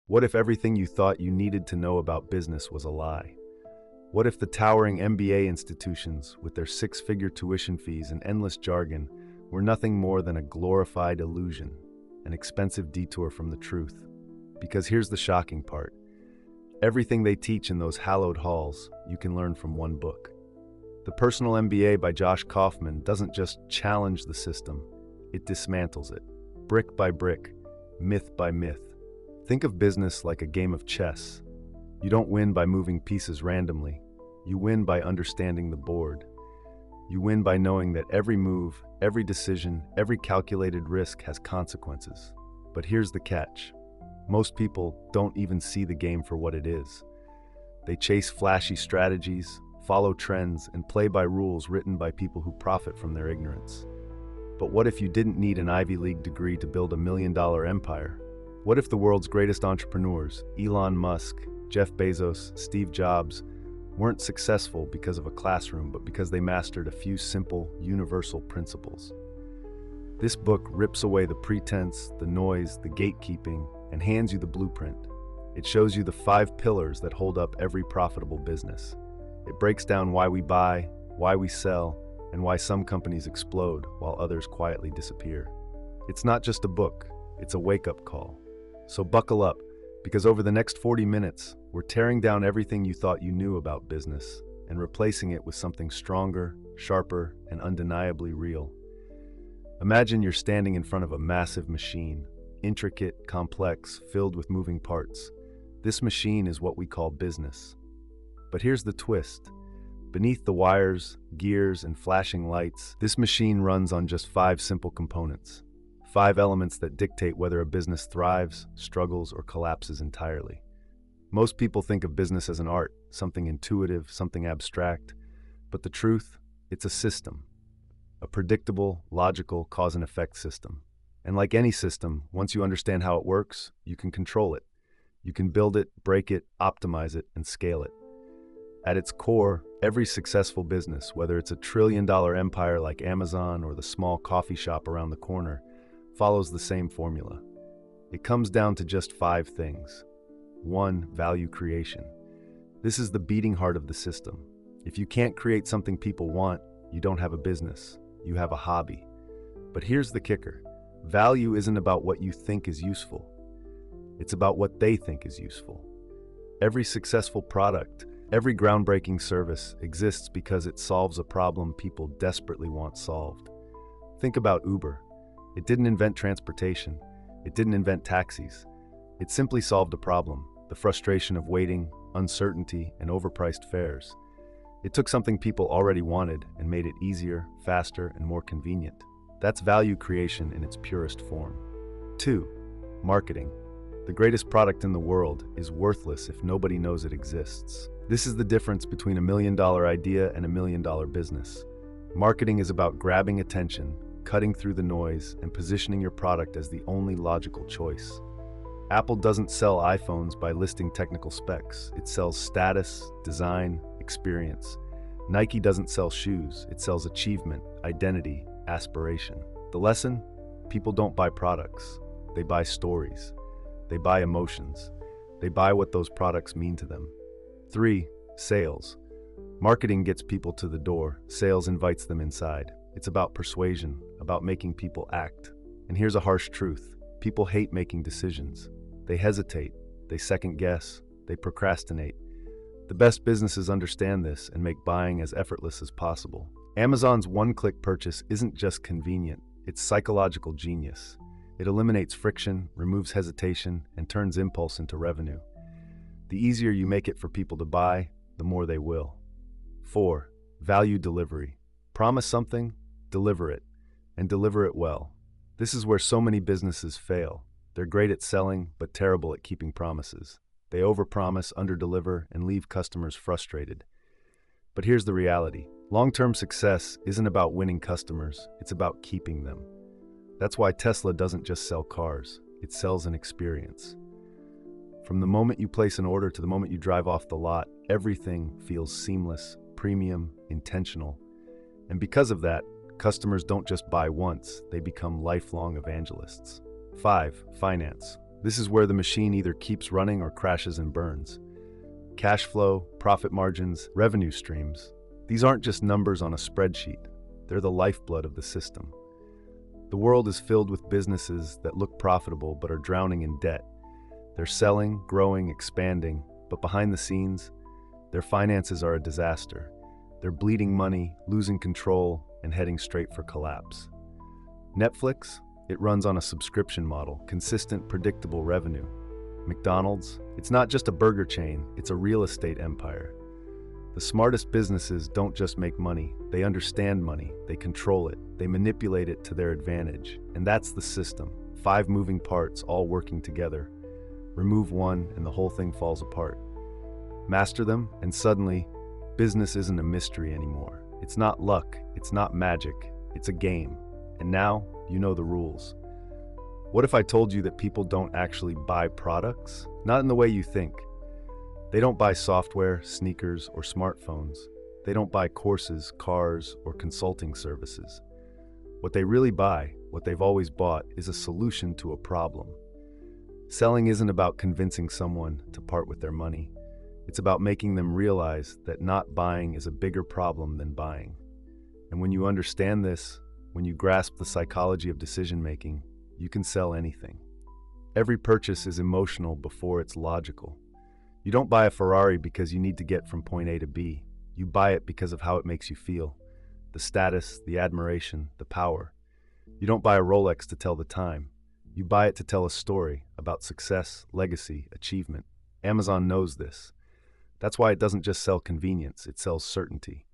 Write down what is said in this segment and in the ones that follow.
What if everything you thought you needed to know about business was a lie? What if the towering MBA institutions, with their six-figure tuition fees and endless jargon, were nothing more than a glorified illusion, an expensive detour from the truth? Because here's the shocking part. Everything they teach in those hallowed halls, you can learn from one book. The Personal MBA by Kaufman doesn't just challenge the system, it dismantles it, brick by brick, myth by myth. Think of business like a game of chess. You don't win by moving pieces randomly. You win by understanding the board. You win by knowing that every move, every decision, every calculated risk has consequences. But here's the catch. Most people don't even see the game for what it is. They chase flashy strategies, follow trends, and play by rules written by people who profit from their ignorance. But what if you didn't need an Ivy League degree to build $1 million empire? What if the world's greatest entrepreneurs, Elon Musk, Jeff Bezos, Steve Jobs, weren't successful because of a classroom, but because they mastered a few simple, universal principles? This book rips away the pretense, the noise, the gatekeeping, and hands you the blueprint. It shows you the 5 pillars that hold up every profitable business. It breaks down why we buy, why we sell, and why some companies explode while others quietly disappear. It's not just a book, it's a wake-up call. So buckle up, because over the next 40 minutes, we're tearing down everything you thought you knew about business and replacing it with something stronger, sharper, and undeniably real. Imagine you're standing in front of a massive machine, intricate, complex, filled with moving parts. This machine is what we call business. But here's the twist. Beneath the wires, gears, and flashing lights, this machine runs on just 5 simple components. 5 elements that dictate whether a business thrives, struggles, or collapses entirely. Most people think of business as an art, something intuitive, something abstract. But the truth, it's a system. A predictable, logical cause and effect system. And like any system, once you understand how it works, you can control it. You can build it, break it, optimize it, and scale it. At its core, every successful business, whether it's a trillion-dollar empire like Amazon or the small coffee shop around the corner, follows the same formula. It comes down to just 5 things. 1. Value creation. This is the beating heart of the system. If you can't create something people want, you don't have a business. You have a hobby. But here's the kicker. Value isn't about what you think is useful. It's about what they think is useful. Every successful product, every groundbreaking service exists because it solves a problem people desperately want solved. Think about Uber. It didn't invent transportation. It didn't invent taxis. It simply solved a problem, the frustration of waiting, uncertainty, and overpriced fares. It took something people already wanted and made it easier, faster, and more convenient. That's value creation in its purest form. 2. Marketing. The greatest product in the world is worthless if nobody knows it exists. This is the difference between $1 million idea and $1 million business. Marketing is about grabbing attention, cutting through the noise, and positioning your product as the only logical choice. Apple doesn't sell iPhones by listing technical specs. It sells status, design, experience. Nike doesn't sell shoes. It sells achievement, identity, aspiration. The lesson? People don't buy products. They buy stories. They buy emotions. They buy what those products mean to them. 3. Sales. Marketing gets people to the door. Sales invites them inside. It's about persuasion, about making people act. And here's a harsh truth. People hate making decisions. They hesitate. They second guess. They procrastinate. The best businesses understand this and make buying as effortless as possible. Amazon's one-click purchase isn't just convenient. It's psychological genius. It eliminates friction, removes hesitation, and turns impulse into revenue. The easier you make it for people to buy, the more they will. 4. Value delivery. Promise something, deliver it, and deliver it well. This is where so many businesses fail. They're great at selling, but terrible at keeping promises. They overpromise, underdeliver, and leave customers frustrated. But here's the reality. Long-term success isn't about winning customers, it's about keeping them. That's why Tesla doesn't just sell cars, it sells an experience. From the moment you place an order to the moment you drive off the lot, everything feels seamless, premium, intentional. And because of that, customers don't just buy once, they become lifelong evangelists. 5. Finance. This is where the machine either keeps running or crashes and burns. Cash flow, profit margins, revenue streams. These aren't just numbers on a spreadsheet. They're the lifeblood of the system. The world is filled with businesses that look profitable but are drowning in debt. They're selling, growing, expanding, but behind the scenes, their finances are a disaster. They're bleeding money, losing control, and heading straight for collapse. Netflix, it runs on a subscription model, consistent, predictable revenue. McDonald's, it's not just a burger chain, it's a real estate empire. The smartest businesses don't just make money, they understand money, they control it, they manipulate it to their advantage. And that's the system. 5 moving parts all working together. Remove one and the whole thing falls apart. Master them, and suddenly, business isn't a mystery anymore. It's not luck, it's not magic, it's a game. And now, you know the rules. What if I told you that people don't actually buy products? Not in the way you think. They don't buy software, sneakers, or smartphones. They don't buy courses, cars, or consulting services. What they really buy, what they've always bought, is a solution to a problem. Selling isn't about convincing someone to part with their money. It's about making them realize that not buying is a bigger problem than buying. And when you understand this, when you grasp the psychology of decision-making, you can sell anything. Every purchase is emotional before it's logical. You don't buy a Ferrari because you need to get from point A to B. You buy it because of how it makes you feel. The status, the admiration, the power. You don't buy a Rolex to tell the time. You buy it to tell a story about success, legacy, achievement. Amazon knows this. That's why it doesn't just sell convenience, it sells certainty.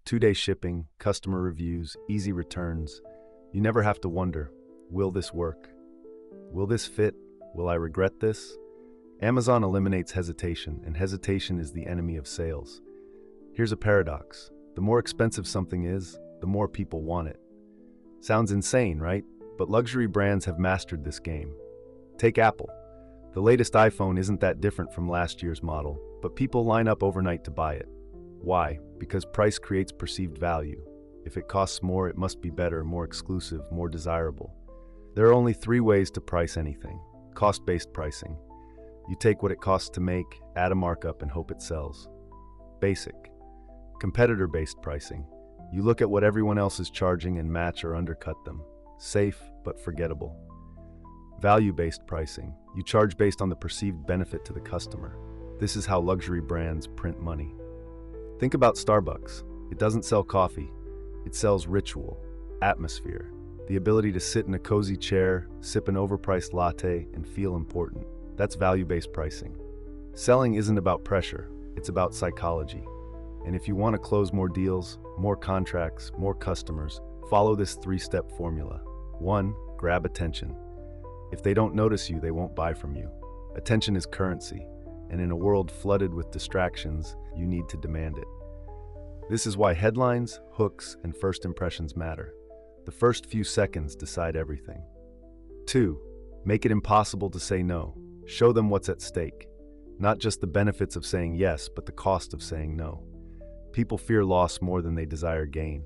2-day shipping, customer reviews, easy returns. You never have to wonder, will this work? Will this fit? Will I regret this? Amazon eliminates hesitation, and hesitation is the enemy of sales. Here's a paradox. The more expensive something is, the more people want it. Sounds insane, right? But luxury brands have mastered this game. Take Apple. The latest iPhone isn't that different from last year's model, but people line up overnight to buy it. Why? Because price creates perceived value. If it costs more, it must be better, more exclusive, more desirable. There are only 3 ways to price anything. Cost-based pricing. You take what it costs to make, add a markup, and hope it sells. Basic. Competitor-based pricing. You look at what everyone else is charging and match or undercut them. Safe, but forgettable. Value-based pricing. You charge based on the perceived benefit to the customer. This is how luxury brands print money. Think about Starbucks. It doesn't sell coffee. It sells ritual, atmosphere, the ability to sit in a cozy chair, sip an overpriced latte, and feel important. That's value-based pricing. Selling isn't about pressure, it's about psychology. And if you want to close more deals, more contracts, more customers, follow this 3-step formula. 1. Grab attention. If they don't notice you, they won't buy from you. Attention is currency, and in a world flooded with distractions, you need to demand it. This is why headlines, hooks, and first impressions matter. The first few seconds decide everything. 2. Make it impossible to say no. Show them what's at stake. Not just the benefits of saying yes, but the cost of saying no. People fear loss more than they desire gain.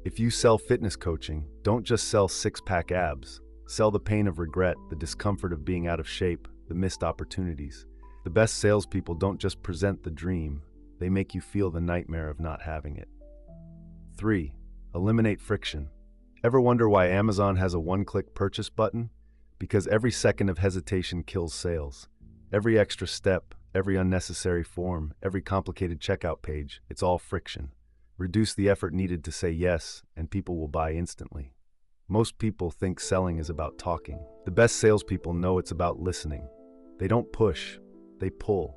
If you sell fitness coaching, don't just sell 6-pack abs. Sell the pain of regret, the discomfort of being out of shape, the missed opportunities. The best salespeople don't just present the dream, they make you feel the nightmare of not having it. 3. Eliminate friction. Ever wonder why Amazon has a one-click purchase button? Because every second of hesitation kills sales. Every extra step, every unnecessary form, every complicated checkout page, it's all friction. Reduce the effort needed to say yes, and people will buy instantly. Most people think selling is about talking. The best salespeople know it's about listening. They don't push, they pull.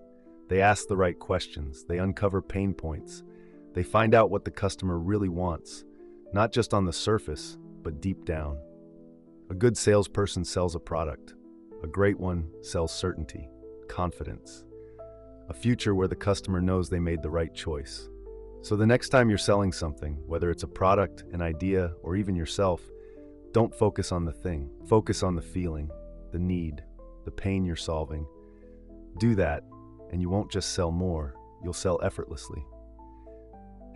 They ask the right questions, they uncover pain points. They find out what the customer really wants, not just on the surface, but deep down. A good salesperson sells a product. A great one sells certainty, confidence, a future where the customer knows they made the right choice. So the next time you're selling something, whether it's a product, an idea, or even yourself, don't focus on the thing. Focus on the feeling, the need, the pain you're solving. Do that, and you won't just sell more, you'll sell effortlessly.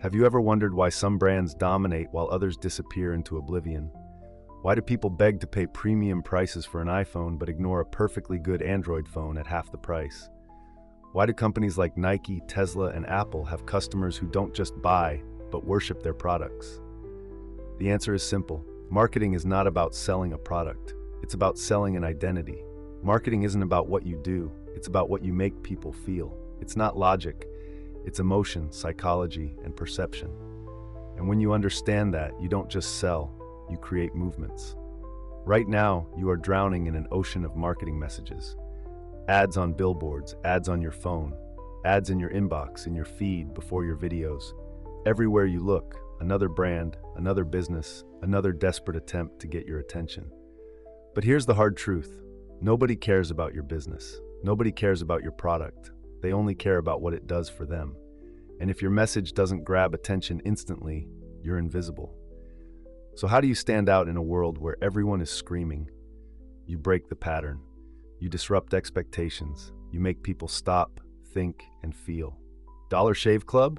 Have you ever wondered why some brands dominate while others disappear into oblivion? Why do people beg to pay premium prices for an iPhone but ignore a perfectly good Android phone at half the price? Why do companies like Nike, Tesla, and Apple have customers who don't just buy, but worship their products? The answer is simple. Marketing is not about selling a product. It's about selling an identity. Marketing isn't about what you do. It's about what you make people feel. It's not logic. It's emotion, psychology, and perception. And when you understand that, you don't just sell, you create movements. Right now, you are drowning in an ocean of marketing messages. Ads on billboards, ads on your phone, ads in your inbox, in your feed, before your videos. Everywhere you look, another brand, another business, another desperate attempt to get your attention. But here's the hard truth. Nobody cares about your business. Nobody cares about your product. They only care about what it does for them. And if your message doesn't grab attention instantly, you're invisible. So how do you stand out in a world where everyone is screaming? You break the pattern. You disrupt expectations. You make people stop, think, and feel. Dollar Shave Club?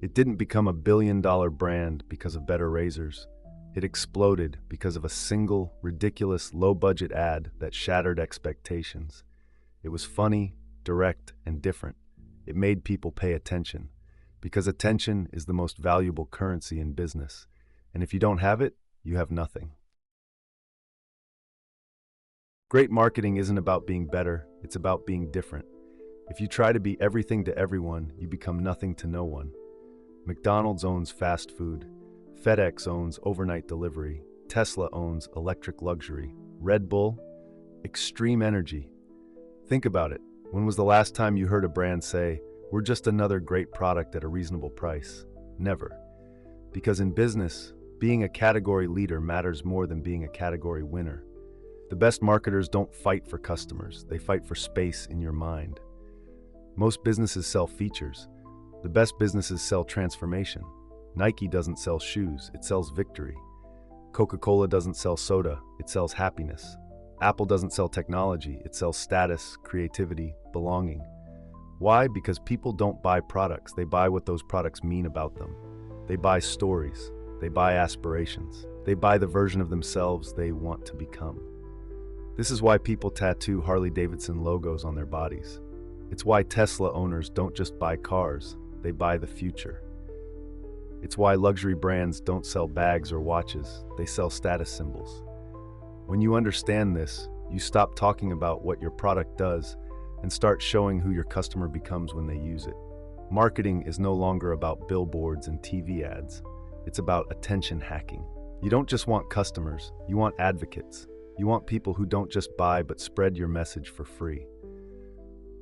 It didn't become a billion-dollar brand because of better razors. It exploded because of a single, ridiculous, low-budget ad that shattered expectations. It was funny, direct, and different. It made people pay attention, because attention is the most valuable currency in business. And if you don't have it, you have nothing. Great marketing isn't about being better, it's about being different. If you try to be everything to everyone, you become nothing to no one. McDonald's owns fast food. FedEx owns overnight delivery. Tesla owns electric luxury. Red Bull, extreme energy. Think about it. When was the last time you heard a brand say, "We're just another great product at a reasonable price"? Never. Because in business, being a category leader matters more than being a category winner. The best marketers don't fight for customers, they fight for space in your mind. Most businesses sell features. The best businesses sell transformation. Nike doesn't sell shoes, it sells victory. Coca-Cola doesn't sell soda, it sells happiness. Apple doesn't sell technology, it sells status, creativity, belonging. Why? Because people don't buy products, they buy what those products mean about them. They buy stories, they buy aspirations, they buy the version of themselves they want to become. This is why people tattoo Harley-Davidson logos on their bodies. It's why Tesla owners don't just buy cars, they buy the future. It's why luxury brands don't sell bags or watches, they sell status symbols. When you understand this, you stop talking about what your product does and start showing who your customer becomes when they use it. Marketing is no longer about billboards and TV ads. It's about attention hacking. You don't just want customers, you want advocates. You want people who don't just buy but spread your message for free.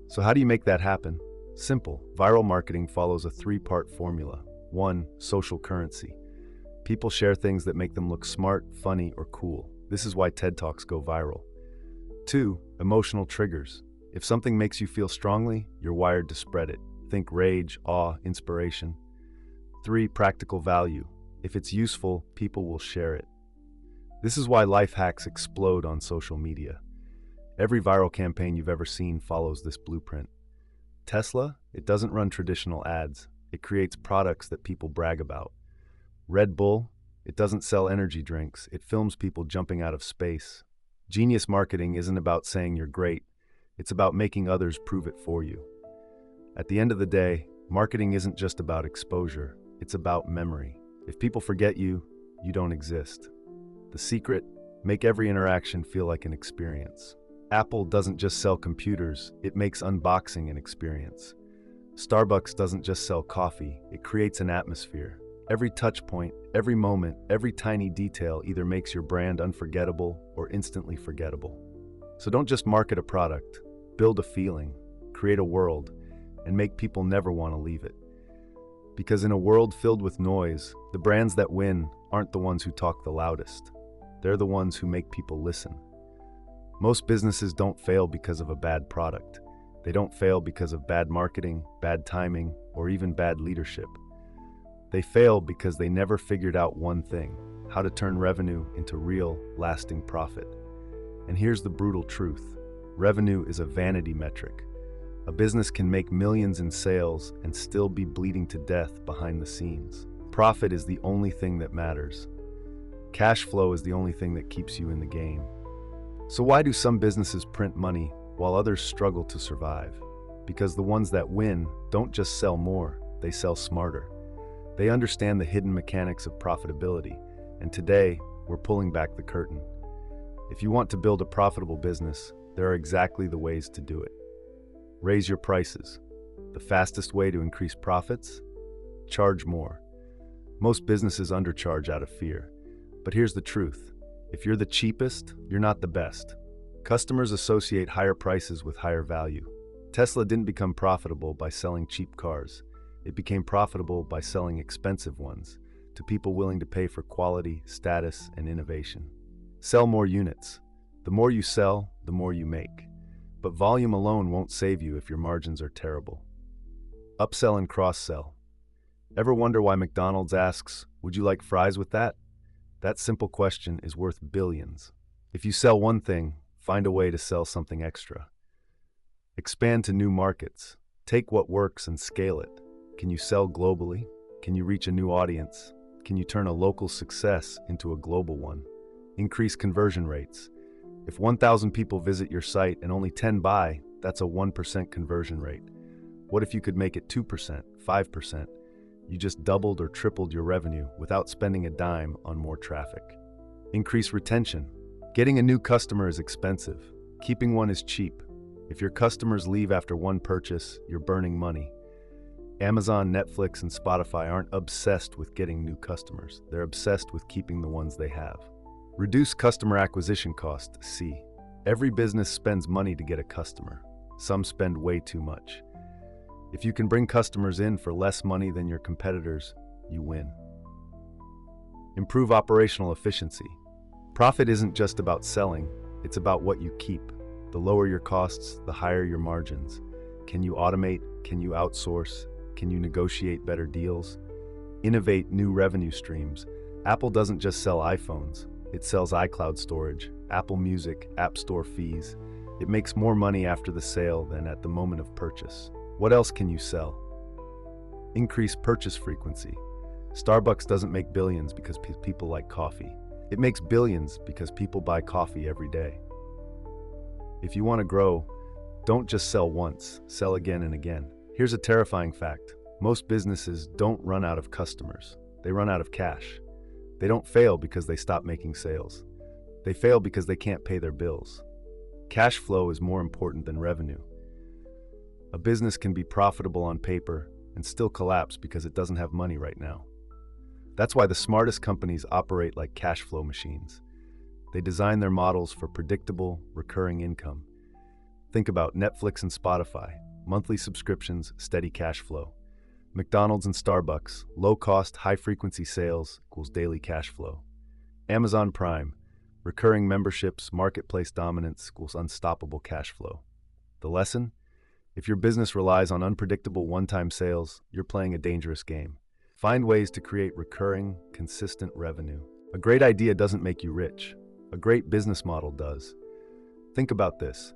So how do you make that happen? Simple. Viral marketing follows a three-part formula. 1. Social currency. People share things that make them look smart, funny, or cool. This is why TED Talks go viral. 2. Emotional triggers. If something makes you feel strongly, you're wired to spread it. Think rage, awe, inspiration. 3. Practical value. If it's useful, people will share it. This is why life hacks explode on social media. Every viral campaign you've ever seen follows this blueprint. Tesla, it doesn't run traditional ads. It creates products that people brag about. Red Bull, it doesn't sell energy drinks. It films people jumping out of space. Genius marketing isn't about saying you're great. It's about making others prove it for you. At the end of the day, marketing isn't just about exposure. It's about memory. If people forget you, you don't exist. The secret? Make every interaction feel like an experience. Apple doesn't just sell computers, it makes unboxing an experience. Starbucks doesn't just sell coffee, it creates an atmosphere. Every touch point, every moment, every tiny detail either makes your brand unforgettable or instantly forgettable. So don't just market a product, build a feeling, create a world, and make people never want to leave it. Because in a world filled with noise, the brands that win aren't the ones who talk the loudest. They're the ones who make people listen. Most businesses don't fail because of a bad product. They don't fail because of bad marketing, bad timing, or even bad leadership. They fail because they never figured out one thing: how to turn revenue into real, lasting profit. And here's the brutal truth. Revenue is a vanity metric. A business can make millions in sales and still be bleeding to death behind the scenes. Profit is the only thing that matters. Cash flow is the only thing that keeps you in the game. So why do some businesses print money while others struggle to survive? Because the ones that win don't just sell more, they sell smarter. They understand the hidden mechanics of profitability, and today, we're pulling back the curtain. If you want to build a profitable business, there are exactly the ways to do it. Raise your prices. The fastest way to increase profits? Charge more. Most businesses undercharge out of fear. But here's the truth. If you're the cheapest, you're not the best. Customers associate higher prices with higher value. Tesla didn't become profitable by selling cheap cars. It became profitable by selling expensive ones to people willing to pay for quality, status, and innovation. Sell more units. The more you sell, the more you make. But volume alone won't save you if your margins are terrible. Upsell and cross-sell. Ever wonder why McDonald's asks, "Would you like fries with that?" That simple question is worth billions. If you sell one thing, find a way to sell something extra. Expand to new markets. Take what works and scale it. Can you sell globally? Can you reach a new audience? Can you turn a local success into a global one? Increase conversion rates. If 1,000 people visit your site and only 10 buy, that's a 1% conversion rate. What if you could make it 2%, 5%? You just doubled or tripled your revenue without spending a dime on more traffic. Increase retention. Getting a new customer is expensive. Keeping one is cheap. If your customers leave after one purchase, you're burning money. Amazon, Netflix, and Spotify aren't obsessed with getting new customers. They're obsessed with keeping the ones they have. Reduce customer acquisition cost. C. Every business spends money to get a customer. Some spend way too much. If you can bring customers in for less money than your competitors, you win. Improve operational efficiency. Profit isn't just about selling, it's about what you keep. The lower your costs, the higher your margins. Can you automate? Can you outsource? Can you negotiate better deals? Innovate new revenue streams. Apple doesn't just sell iPhones. It sells iCloud storage, Apple Music, App Store fees. It makes more money after the sale than at the moment of purchase. What else can you sell? Increase purchase frequency. Starbucks doesn't make billions because people like coffee. It makes billions because people buy coffee every day. If you want to grow, don't just sell once, sell again and again. Here's a terrifying fact. Most businesses don't run out of customers. They run out of cash. They don't fail because they stop making sales. They fail because they can't pay their bills. Cash flow is more important than revenue. A business can be profitable on paper and still collapse because it doesn't have money right now. That's why the smartest companies operate like cash flow machines. They design their models for predictable, recurring income. Think about Netflix and Spotify, monthly subscriptions, steady cash flow. McDonald's and Starbucks, low-cost, high-frequency sales equals daily cash flow. Amazon Prime, recurring memberships, marketplace dominance equals unstoppable cash flow. The lesson? If your business relies on unpredictable one-time sales, you're playing a dangerous game. Find ways to create recurring, consistent revenue. A great idea doesn't make you rich. A great business model does. Think about this.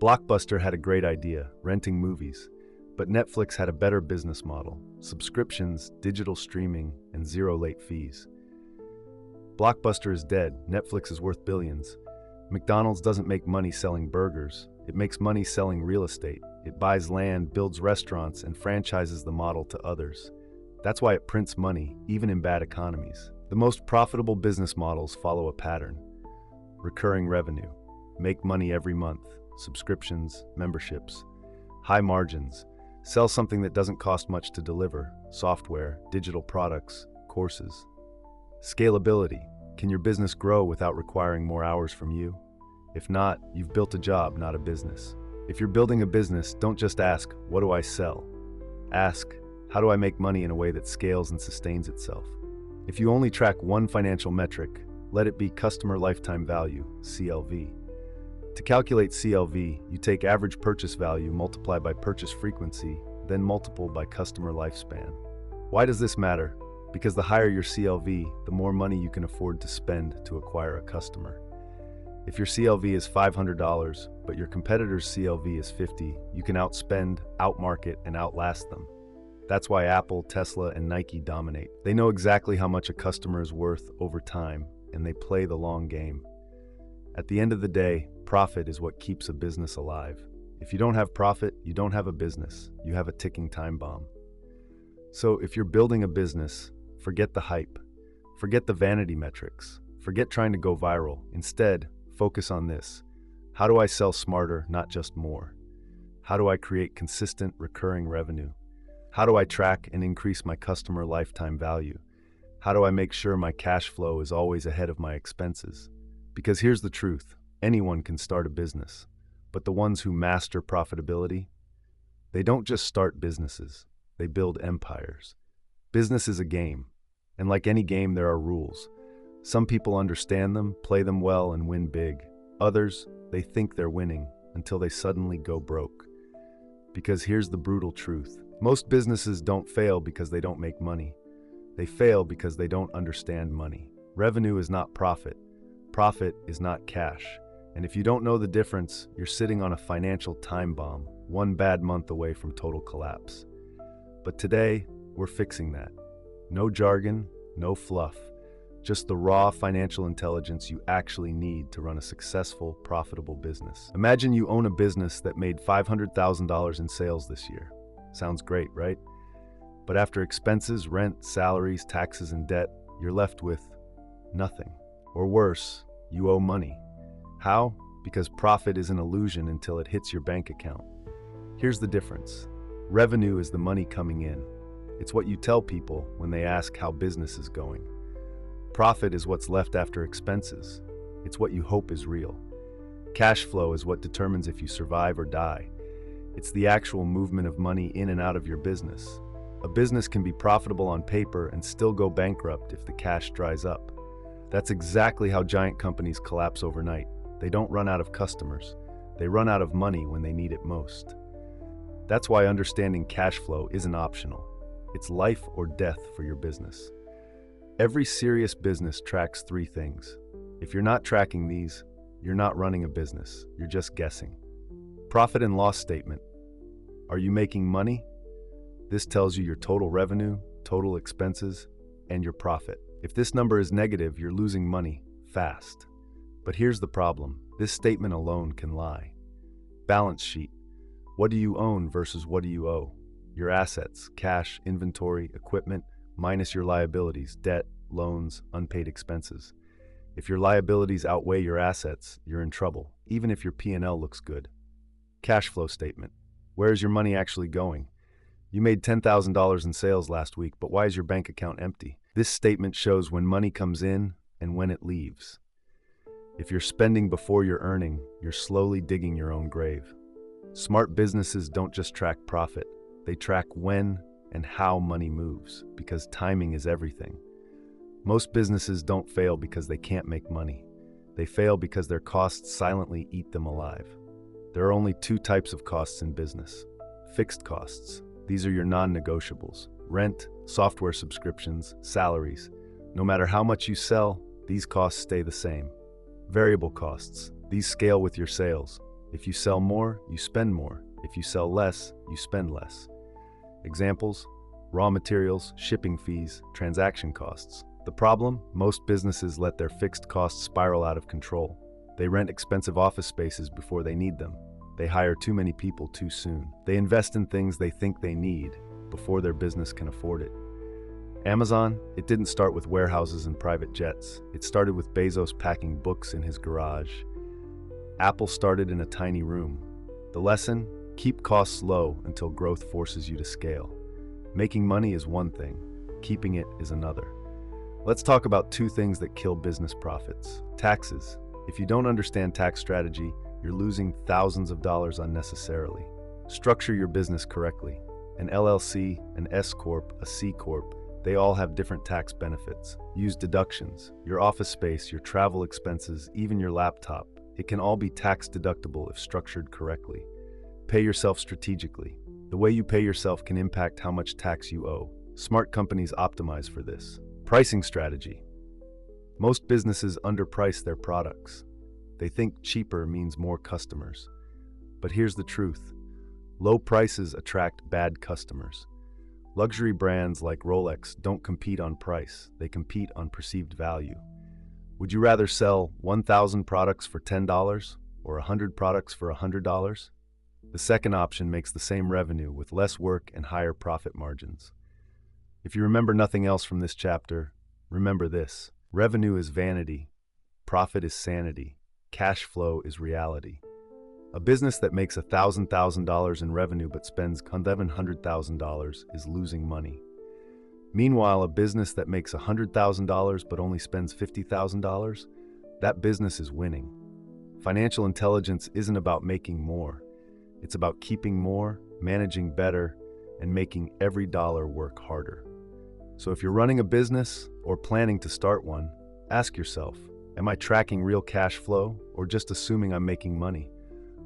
Blockbuster had a great idea, renting movies. But Netflix had a better business model, subscriptions, digital streaming, and zero late fees. Blockbuster is dead, Netflix is worth billions. McDonald's doesn't make money selling burgers, it makes money selling real estate. It buys land, builds restaurants, and franchises the model to others. That's why it prints money, even in bad economies. The most profitable business models follow a pattern. Recurring revenue, make money every month, subscriptions, memberships, high margins, sell something that doesn't cost much to deliver, software, digital products, courses. Scalability, can your business grow without requiring more hours from you? If not, you've built a job, not a business. If you're building a business, don't just ask, what do I sell? Ask, how do I make money in a way that scales and sustains itself? If you only track one financial metric, let it be customer lifetime value, CLV. To calculate CLV, you take average purchase value multiplied by purchase frequency, then multiple by customer lifespan. Why does this matter? Because the higher your CLV, the more money you can afford to spend to acquire a customer. If your CLV is $500, but your competitor's CLV is $50, you can outspend, outmarket, and outlast them. That's why Apple, Tesla, and Nike dominate. They know exactly how much a customer is worth over time, and they play the long game. At the end of the day, profit is what keeps a business alive. If you don't have profit, you don't have a business. You have a ticking time bomb. So if you're building a business, forget the hype. Forget the vanity metrics. Forget trying to go viral. Instead, focus on this. How do I sell smarter, not just more? How do I create consistent, recurring revenue? How do I track and increase my customer lifetime value? How do I make sure my cash flow is always ahead of my expenses? Because here's the truth, anyone can start a business, but the ones who master profitability, they don't just start businesses, they build empires. Business is a game, and like any game, there are rules. Some people understand them, play them well, and win big. Others, they think they're winning until they suddenly go broke. Because here's the brutal truth. Most businesses don't fail because they don't make money. They fail because they don't understand money. Revenue is not profit. Profit is not cash. And if you don't know the difference, you're sitting on a financial time bomb, one bad month away from total collapse. But today, we're fixing that. No jargon, no fluff. Just the raw financial intelligence you actually need to run a successful, profitable business. Imagine you own a business that made $500,000 in sales this year. Sounds great, right? But after expenses, rent, salaries, taxes, and debt, you're left with nothing. Or worse, you owe money. How? Because profit is an illusion until it hits your bank account. Here's the difference. Revenue is the money coming in. It's what you tell people when they ask how business is going. Profit is what's left after expenses. It's what you hope is real. Cash flow is what determines if you survive or die. It's the actual movement of money in and out of your business. A business can be profitable on paper and still go bankrupt if the cash dries up. That's exactly how giant companies collapse overnight. They don't run out of customers. They run out of money when they need it most. That's why understanding cash flow isn't optional. It's life or death for your business. Every serious business tracks three things. If you're not tracking these, you're not running a business. You're just guessing. Profit and loss statement. Are you making money? This tells you your total revenue, total expenses, and your profit. If this number is negative, you're losing money fast. But here's the problem. This statement alone can lie. Balance sheet. What do you own versus what do you owe? Your assets, cash, inventory, equipment, minus your liabilities, debt, loans, unpaid expenses. If your liabilities outweigh your assets, you're in trouble, even if your P&L looks good. Cash flow statement. Where is your money actually going? You made $10,000 in sales last week, but why is your bank account empty? This statement shows when money comes in and when it leaves. If you're spending before you're earning, you're slowly digging your own grave. Smart businesses don't just track profit. They track when and how money moves, because timing is everything. Most businesses don't fail because they can't make money. They fail because their costs silently eat them alive. There are only two types of costs in business. Fixed costs. These are your non-negotiables. Rent, software subscriptions, salaries. No matter how much you sell, these costs stay the same. Variable costs. These scale with your sales. If you sell more, you spend more. If you sell less, you spend less. Examples: raw materials, shipping fees, transaction costs. The problem? Most businesses let their fixed costs spiral out of control. They rent expensive office spaces before they need them. They hire too many people too soon. They invest in things they think they need before their business can afford it. Amazon, it didn't start with warehouses and private jets. It started with Bezos packing books in his garage. Apple started in a tiny room. The lesson? Keep costs low until growth forces you to scale. Making money is one thing. Keeping it is another. Let's talk about two things that kill business profits. Taxes. If you don't understand tax strategy, you're losing thousands of dollars unnecessarily. Structure your business correctly. An LLC, an S-Corp, a C-Corp, they all have different tax benefits. Use deductions. Your office space, your travel expenses, even your laptop. It can all be tax deductible if structured correctly. Pay yourself strategically. The way you pay yourself can impact how much tax you owe. Smart companies optimize for this. Pricing strategy. Most businesses underprice their products. They think cheaper means more customers. But here's the truth. Low prices attract bad customers. Luxury brands like Rolex don't compete on price. They compete on perceived value. Would you rather sell 1,000 products for $10 or 100 products for $100? The second option makes the same revenue with less work and higher profit margins. If you remember nothing else from this chapter, remember this: revenue is vanity, profit is sanity, cash flow is reality. A business that makes $1,000 in revenue but spends $100,000 is losing money. Meanwhile, a business that makes $100,000 but only spends $50,000, that business is winning. Financial intelligence isn't about making more. It's about keeping more, managing better, and making every dollar work harder. So if you're running a business or planning to start one, ask yourself, am I tracking real cash flow or just assuming I'm making money?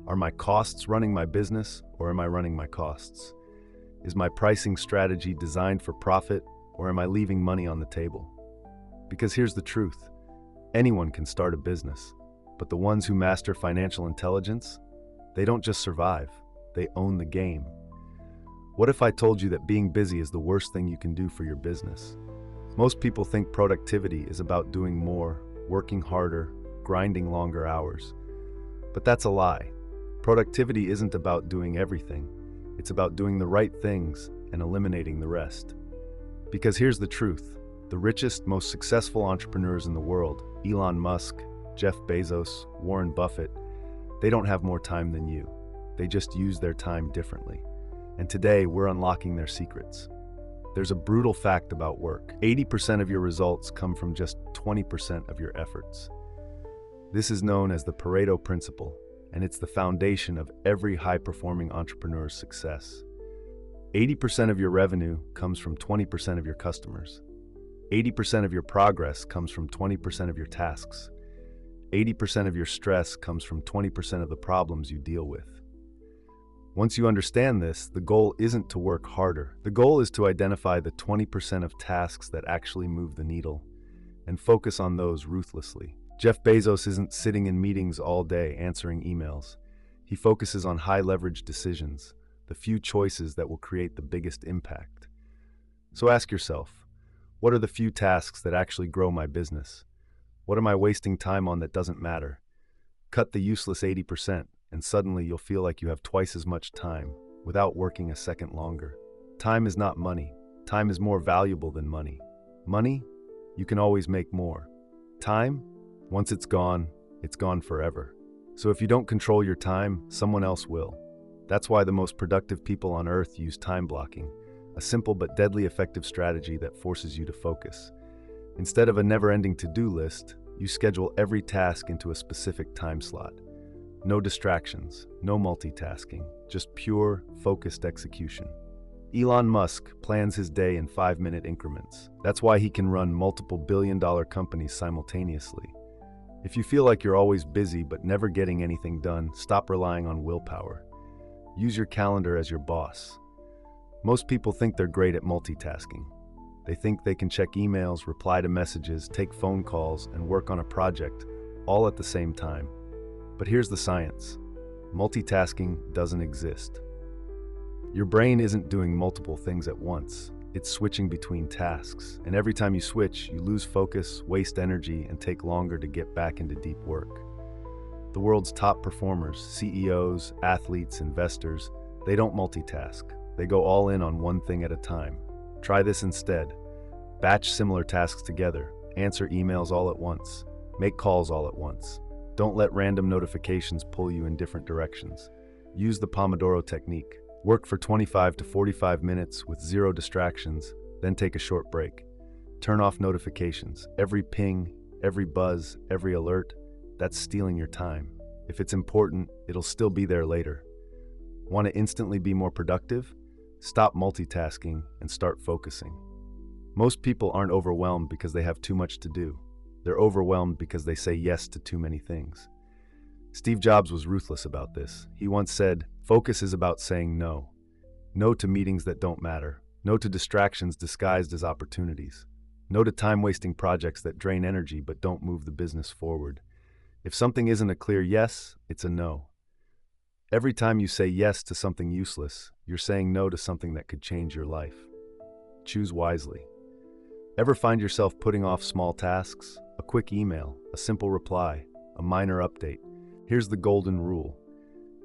Are my costs running my business or am I running my costs? Is my pricing strategy designed for profit or am I leaving money on the table? Because here's the truth: anyone can start a business, but the ones who master financial intelligence, they don't just survive, they own the game. What if I told you that being busy is the worst thing you can do for your business? Most people think productivity is about doing more, working harder, grinding longer hours. But that's a lie. Productivity isn't about doing everything. It's about doing the right things and eliminating the rest. Because here's the truth: the richest, most successful entrepreneurs in the world, Elon Musk, Jeff Bezos, Warren Buffett, they don't have more time than you. They just use their time differently. And today, we're unlocking their secrets. There's a brutal fact about work: 80% of your results come from just 20% of your efforts. This is known as the Pareto principle, and it's the foundation of every high-performing entrepreneur's success. 80% of your revenue comes from 20% of your customers. 80% of your progress comes from 20% of your tasks. 80% of your stress comes from 20% of the problems you deal with. Once you understand this, the goal isn't to work harder. The goal is to identify the 20% of tasks that actually move the needle and focus on those ruthlessly. Jeff Bezos isn't sitting in meetings all day answering emails. He focuses on high-leverage decisions, the few choices that will create the biggest impact. So ask yourself, what are the few tasks that actually grow my business? What am I wasting time on that doesn't matter? Cut the useless 80%, and suddenly you'll feel like you have twice as much time without working a second longer. Time is not money. Time is more valuable than money. Money? You can always make more. Time? Once it's gone forever. So if you don't control your time, someone else will. That's why the most productive people on earth use time blocking, a simple but deadly effective strategy that forces you to focus. Instead of a never-ending to-do list, you schedule every task into a specific time slot. No distractions, no multitasking, just pure, focused execution. Elon Musk plans his day in 5-minute increments. That's why he can run multiple billion-dollar companies simultaneously. If you feel like you're always busy but never getting anything done, stop relying on willpower. Use your calendar as your boss. Most people think they're great at multitasking. They think they can check emails, reply to messages, take phone calls, and work on a project, all at the same time. But here's the science: multitasking doesn't exist. Your brain isn't doing multiple things at once. It's switching between tasks. And every time you switch, you lose focus, waste energy, and take longer to get back into deep work. The world's top performers, CEOs, athletes, investors, they don't multitask. They go all in on one thing at a time. Try this instead. Batch similar tasks together. Answer emails all at once. Make calls all at once. Don't let random notifications pull you in different directions. Use the Pomodoro technique. Work for 25 to 45 minutes with 0 distractions, then take a short break. Turn off notifications. Every ping, every buzz, every alert, that's stealing your time. If it's important, it'll still be there later. Want to instantly be more productive? Stop multitasking and start focusing. Most people aren't overwhelmed because they have too much to do. They're overwhelmed because they say yes to too many things. Steve Jobs was ruthless about this. He once said, "Focus is about saying no. No to meetings that don't matter. No to distractions disguised as opportunities. No to time-wasting projects that drain energy but don't move the business forward." If something isn't a clear yes, it's a no. Every time you say yes to something useless, you're saying no to something that could change your life. Choose wisely. Ever find yourself putting off small tasks? A quick email, a simple reply, a minor update. Here's the golden rule.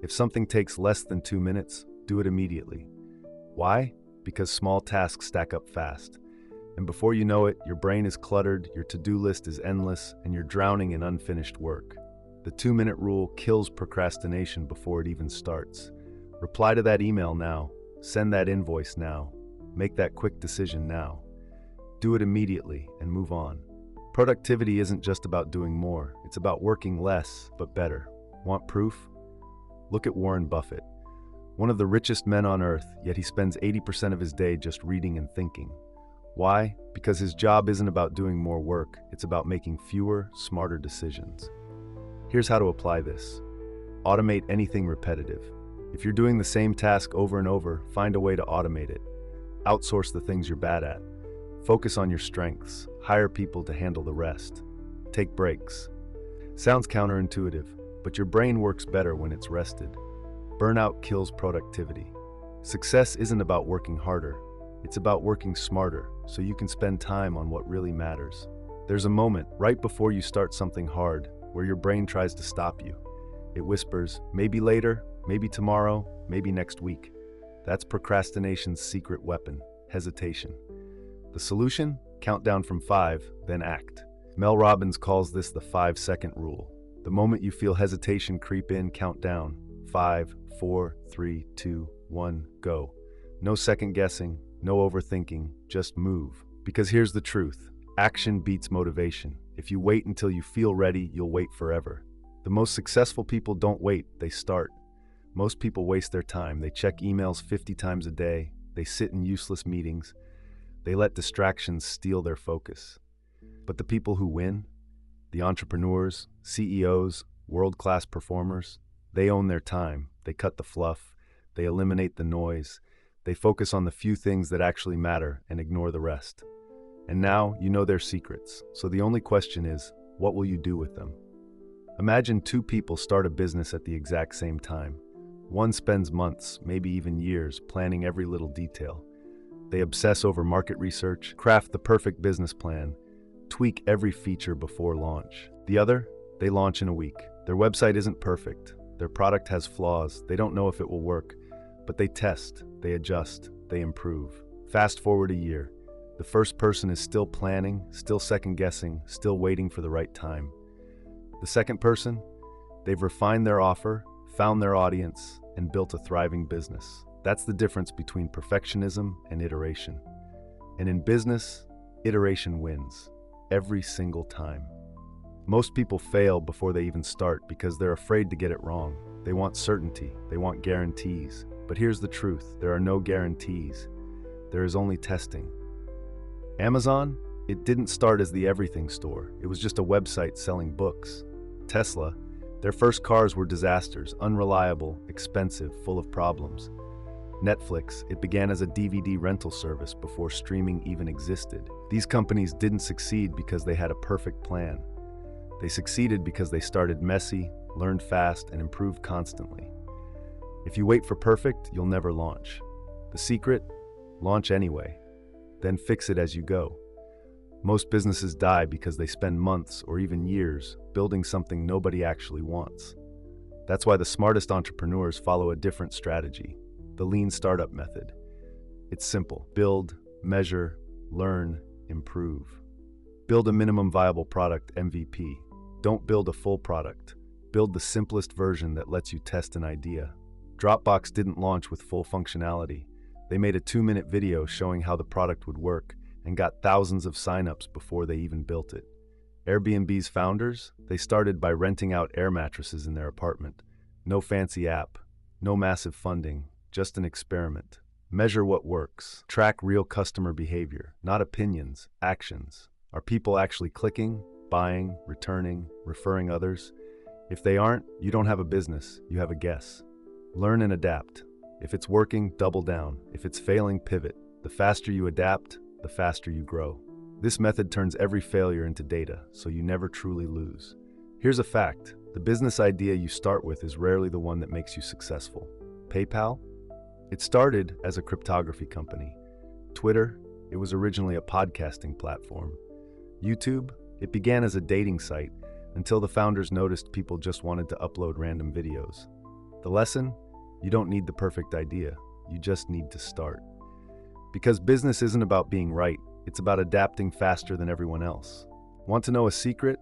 If something takes less than 2 minutes, do it immediately. Why? Because small tasks stack up fast. And before you know it, your brain is cluttered, your to-do list is endless, and you're drowning in unfinished work. The 2-minute rule kills procrastination before it even starts. Reply to that email now. Send that invoice now. Make that quick decision now. Do it immediately and move on. Productivity isn't just about doing more. It's about working less, but better. Want proof? Look at Warren Buffett. One of the richest men on earth, yet he spends 80% of his day just reading and thinking. Why? Because his job isn't about doing more work. It's about making fewer, smarter decisions. Here's how to apply this. Automate anything repetitive. If you're doing the same task over and over, find a way to automate it. Outsource the things you're bad at. Focus on your strengths. Hire people to handle the rest. Take breaks. Sounds counterintuitive, but your brain works better when it's rested. Burnout kills productivity. Success isn't about working harder. It's about working smarter, so you can spend time on what really matters. There's a moment right before you start something hard where your brain tries to stop you. It whispers, maybe later, maybe tomorrow, maybe next week. That's procrastination's secret weapon, hesitation. The solution? Count down from 5, then act. Mel Robbins calls this the 5-second rule. The moment you feel hesitation creep in, count down. 5, 4, 3, 2, 1, go. No second guessing, no overthinking, just move. Because here's the truth. Action beats motivation. If you wait until you feel ready, you'll wait forever. The most successful people don't wait, they start. Most people waste their time. They check emails 50 times a day. They sit in useless meetings. They let distractions steal their focus. But the people who win, the entrepreneurs, CEOs, world-class performers, they own their time. They cut the fluff. They eliminate the noise. They focus on the few things that actually matter and ignore the rest. And now you know their secrets. So the only question is, what will you do with them? Imagine 2 people start a business at the exact same time. One spends months, maybe even years, planning every little detail. They obsess over market research, craft the perfect business plan, tweak every feature before launch. The other, they launch in a week. Their website isn't perfect. Their product has flaws. They don't know if it will work, but they test, they adjust, they improve. Fast forward a year. The first person is still planning, still second-guessing, still waiting for the right time. The second person, they've refined their offer, found their audience, and built a thriving business. That's the difference between perfectionism and iteration. And in business, iteration wins, every single time. Most people fail before they even start because they're afraid to get it wrong. They want certainty, they want guarantees. But here's the truth, there are no guarantees. There is only testing. Amazon, it didn't start as the everything store. It was just a website selling books. Tesla, their first cars were disasters, unreliable, expensive, full of problems. Netflix, it began as a DVD rental service before streaming even existed. These companies didn't succeed because they had a perfect plan. They succeeded because they started messy, learned fast, and improved constantly. If you wait for perfect, you'll never launch. The secret? Launch anyway. Then fix it as you go. Most businesses die because they spend months or even years building something nobody actually wants. That's why the smartest entrepreneurs follow a different strategy, the lean startup method. It's simple. Build, measure, learn, improve. Build a minimum viable product, MVP. Don't build a full product. Build the simplest version that lets you test an idea. Dropbox didn't launch with full functionality. They made a 2-minute video showing how the product would work and got thousands of signups before they even built it. Airbnb's founders, they started by renting out air mattresses in their apartment. No fancy app, no massive funding, just an experiment. Measure what works. Track real customer behavior, not opinions, actions. Are people actually clicking, buying, returning, referring others? If they aren't, you don't have a business, you have a guess. Learn and adapt. If it's working, double down. If it's failing, pivot. The faster you adapt, the faster you grow. This method turns every failure into data, so you never truly lose. Here's a fact. The business idea you start with is rarely the one that makes you successful. PayPal? It started as a cryptography company. Twitter? It was originally a podcasting platform. YouTube? It began as a dating site until the founders noticed people just wanted to upload random videos. The lesson? You don't need the perfect idea. You just need to start. Because business isn't about being right, it's about adapting faster than everyone else. Want to know a secret?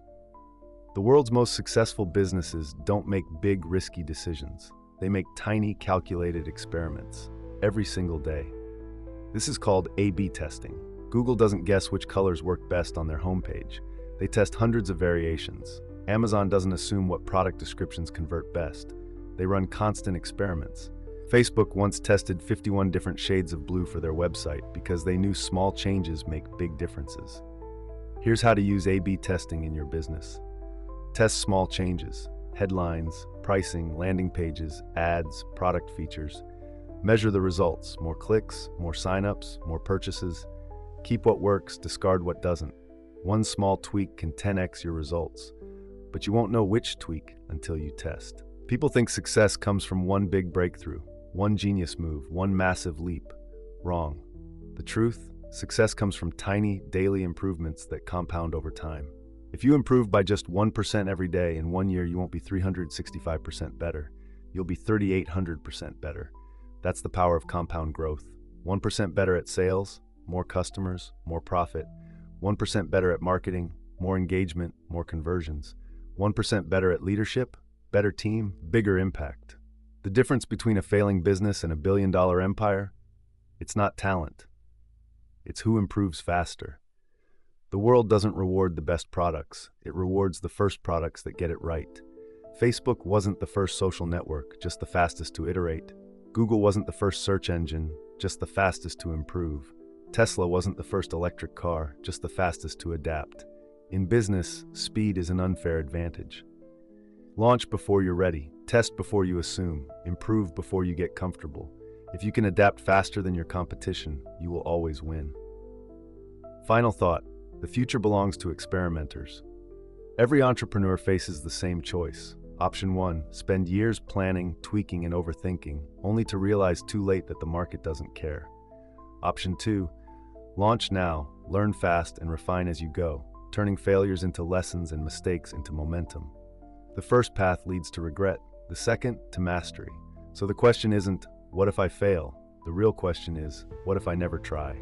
The world's most successful businesses don't make big, risky decisions. They make tiny, calculated experiments every single day. This is called A/B testing. Google doesn't guess which colors work best on their homepage. They test hundreds of variations. Amazon doesn't assume what product descriptions convert best. They run constant experiments. Facebook once tested 51 different shades of blue for their website because they knew small changes make big differences. Here's how to use A/B testing in your business. Test small changes: headlines, pricing, landing pages, ads, product features. Measure the results: more clicks, more signups, more purchases. Keep what works, discard what doesn't. One small tweak can 10x your results, but you won't know which tweak until you test. People think success comes from one big breakthrough, one genius move, one massive leap. Wrong. The truth? Success comes from tiny, daily improvements that compound over time. If you improve by just 1% every day, in 1 year you won't be 365% better. You'll be 3,800% better. That's the power of compound growth. 1% better at sales, more customers, more profit. 1% better at marketing, more engagement, more conversions. 1% better at leadership, better team, bigger impact. The difference between a failing business and a billion-dollar empire? It's not talent. It's who improves faster. The world doesn't reward the best products. It rewards the first products that get it right. Facebook wasn't the first social network, just the fastest to iterate. Google wasn't the first search engine, just the fastest to improve. Tesla wasn't the first electric car, just the fastest to adapt. In business, speed is an unfair advantage. Launch before you're ready. Test before you assume. Improve before you get comfortable. If you can adapt faster than your competition, you will always win. Final thought. The future belongs to experimenters. Every entrepreneur faces the same choice. Option 1, spend years planning, tweaking, and overthinking, only to realize too late that the market doesn't care. Option 2, launch now, learn fast, and refine as you go, turning failures into lessons and mistakes into momentum. The first path leads to regret, the second to mastery. So the question isn't, what if I fail? The real question is, what if I never try?